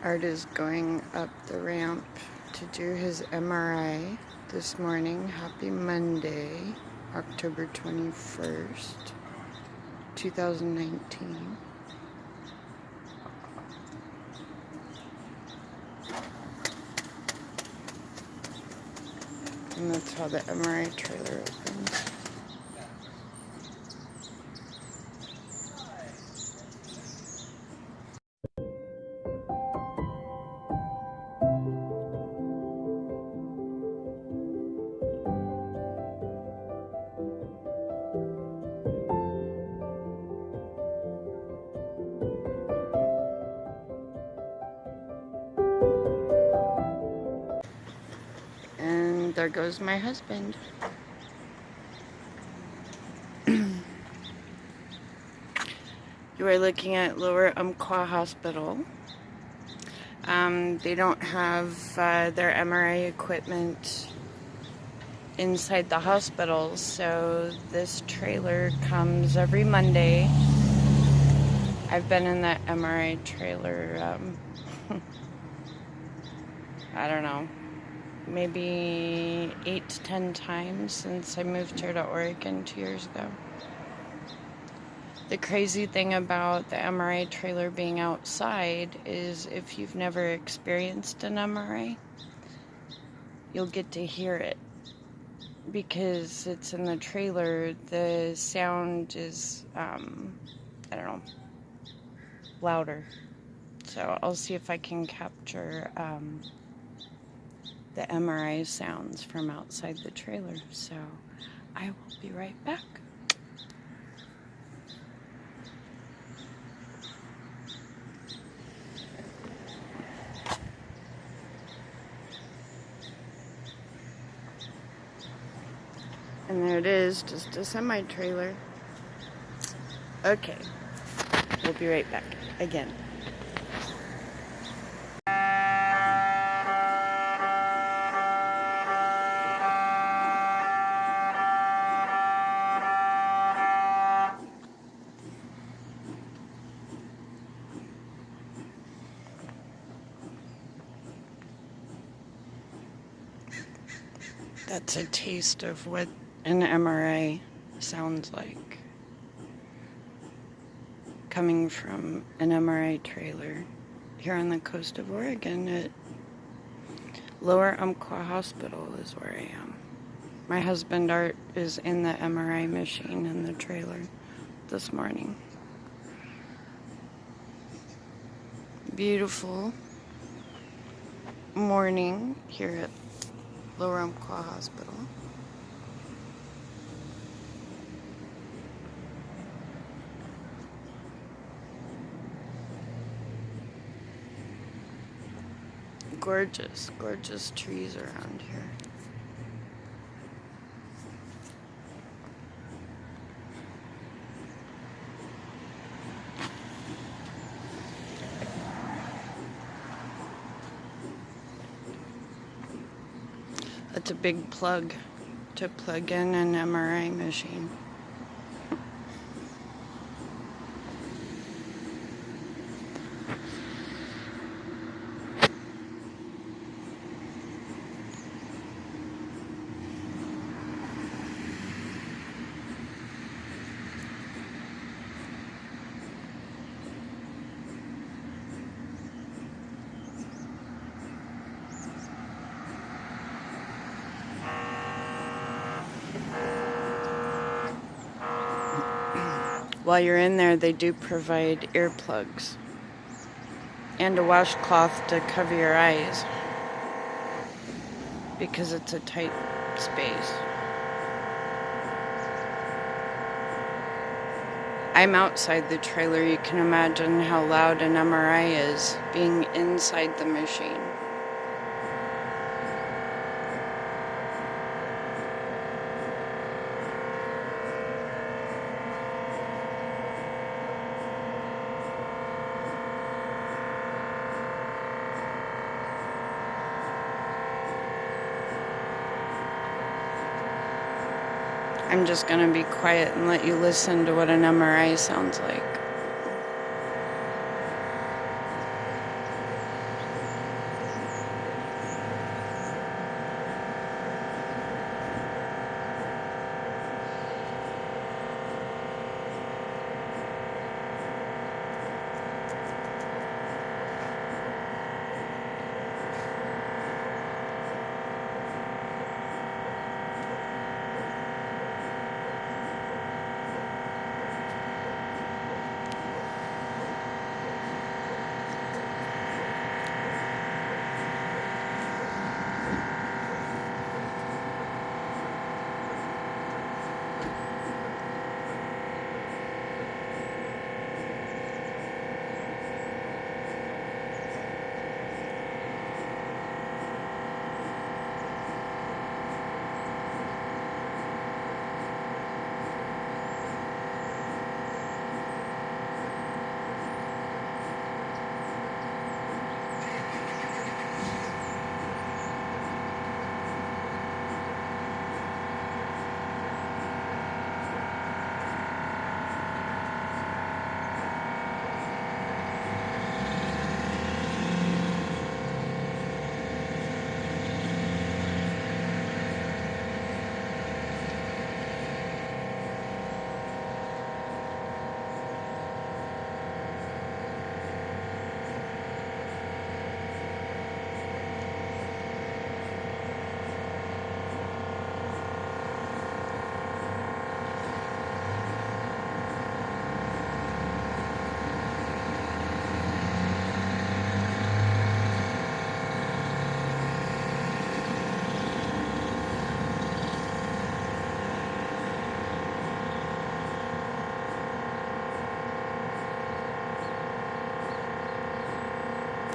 Art is going up the ramp to do his MRI this morning. Happy Monday, October 21st, 2019. And that's how the MRI trailer opens. And there goes my husband. You are looking at Lower Umpqua Hospital. They don't have their MRI equipment inside the hospital, so this trailer comes every Monday. I've been in that MRI trailer, I don't know, maybe 8 to 10 times since I moved here to Oregon 2 years ago. The crazy thing about the MRI trailer being outside is if you've never experienced an MRI, you'll get to hear it. Because it's in the trailer, the sound is, I don't know, louder. So I'll see if I can capture the MRI sounds from outside the trailer. So I will be right back. And there it is, just a semi-trailer. Okay, we'll be right back again. That's a taste of what an MRI sounds like, coming from an MRI trailer here on the coast of Oregon at Lower Umpqua Hospital is where I am. My husband Art is in the MRI machine in the trailer this morning. Beautiful morning here at Lower Umpqua Hospital. Gorgeous, gorgeous trees around here. That's a big plug to plug in an MRI machine. While you're in there, they do provide earplugs and a washcloth to cover your eyes because it's a tight space. I'm outside the trailer. You can imagine how loud an MRI is being inside the machine. I'm just going to be quiet and let you listen to what an MRI sounds like.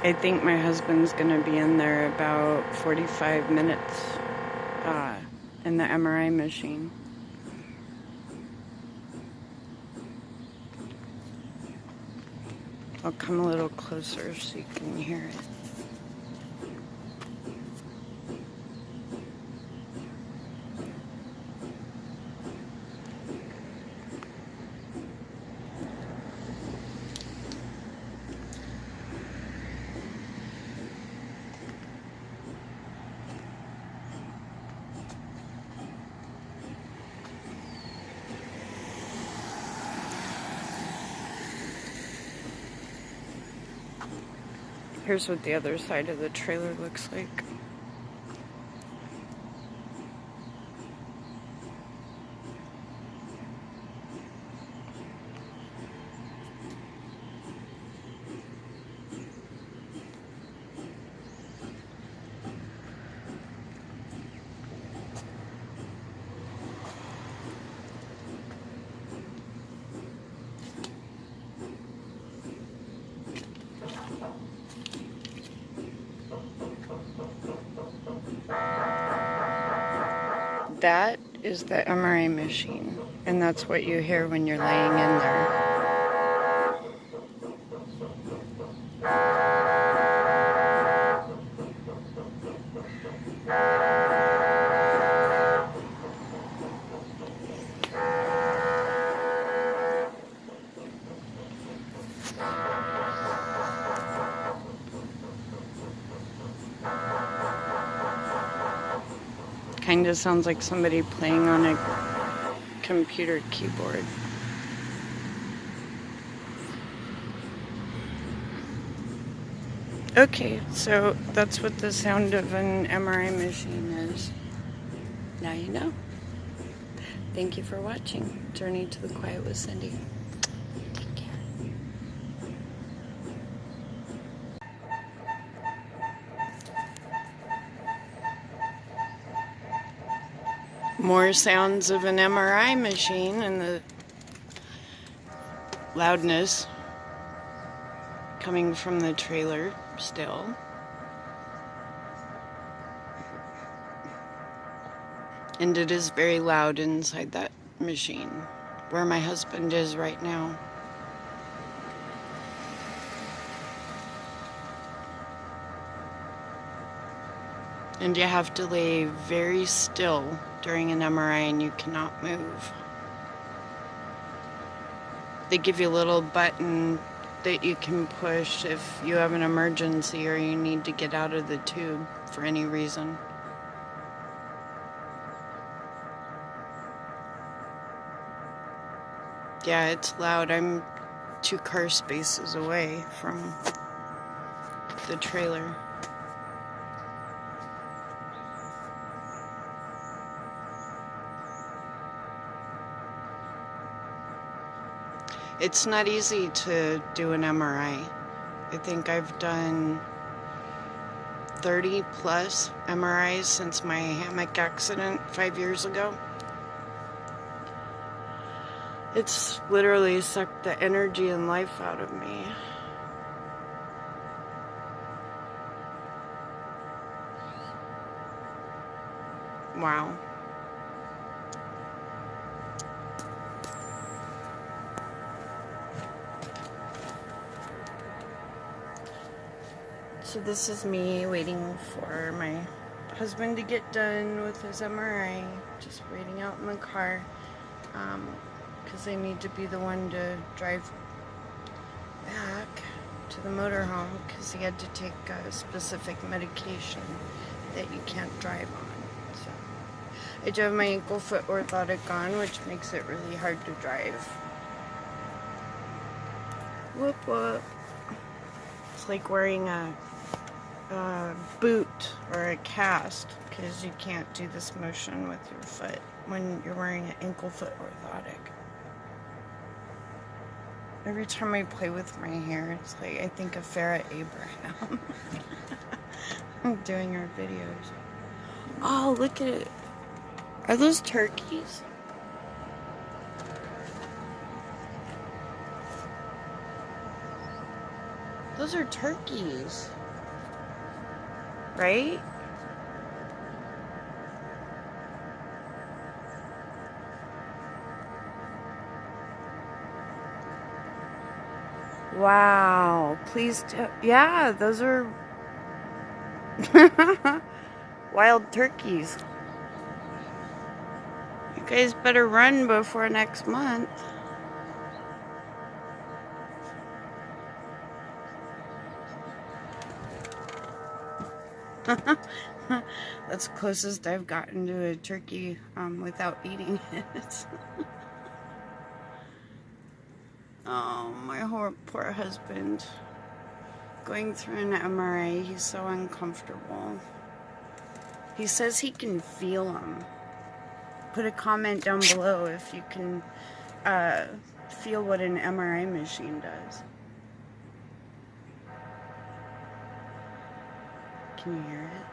I think my husband's gonna be in there about 45 minutes in the MRI machine. I'll come a little closer so you can hear it. Here's what the other side of the trailer looks like. That is the MRI machine, and that's what you hear when you're laying in there. Kind of sounds like somebody playing on a computer keyboard. Okay, so that's what the sound of an MRI machine is. Now you know. Thank you for watching Journey to the Quiet with Cindy. Take care. More sounds of an MRI machine and the loudness coming from the trailer still. And it is very loud inside that machine, where my husband is right now. And you have to lay very still during an MRI and you cannot move. They give you a little button that you can push if you have an emergency or you need to get out of the tube for any reason. Yeah, it's loud. I'm 2 car spaces away from the trailer. It's not easy to do an MRI. I think I've done 30 plus MRIs since my hammock accident 5 years ago. It's literally sucked the energy and life out of me. Wow. So this is me waiting for my husband to get done with his MRI. Just waiting out in the car. Because I need to be the one to drive back to the motorhome because he had to take a specific medication that you can't drive on. So I do have my ankle foot orthotic on, which makes it really hard to drive. Whoop whoop. It's like wearing a boot or a cast because you can't do this motion with your foot when you're wearing an ankle foot orthotic. Every time I play with my hair, it's like I think of Farrah Abraham. I'm doing our videos. Oh, look at it. Are those turkeys? Those are turkeys. Right? Wow. Please yeah, those are wild turkeys. You guys better run before next month. That's the closest I've gotten to a turkey without eating it. Oh, my poor husband. Going through an MRI, he's so uncomfortable. He says he can feel them. Put a comment down below if you can feel what an MRI machine does. Can you hear it?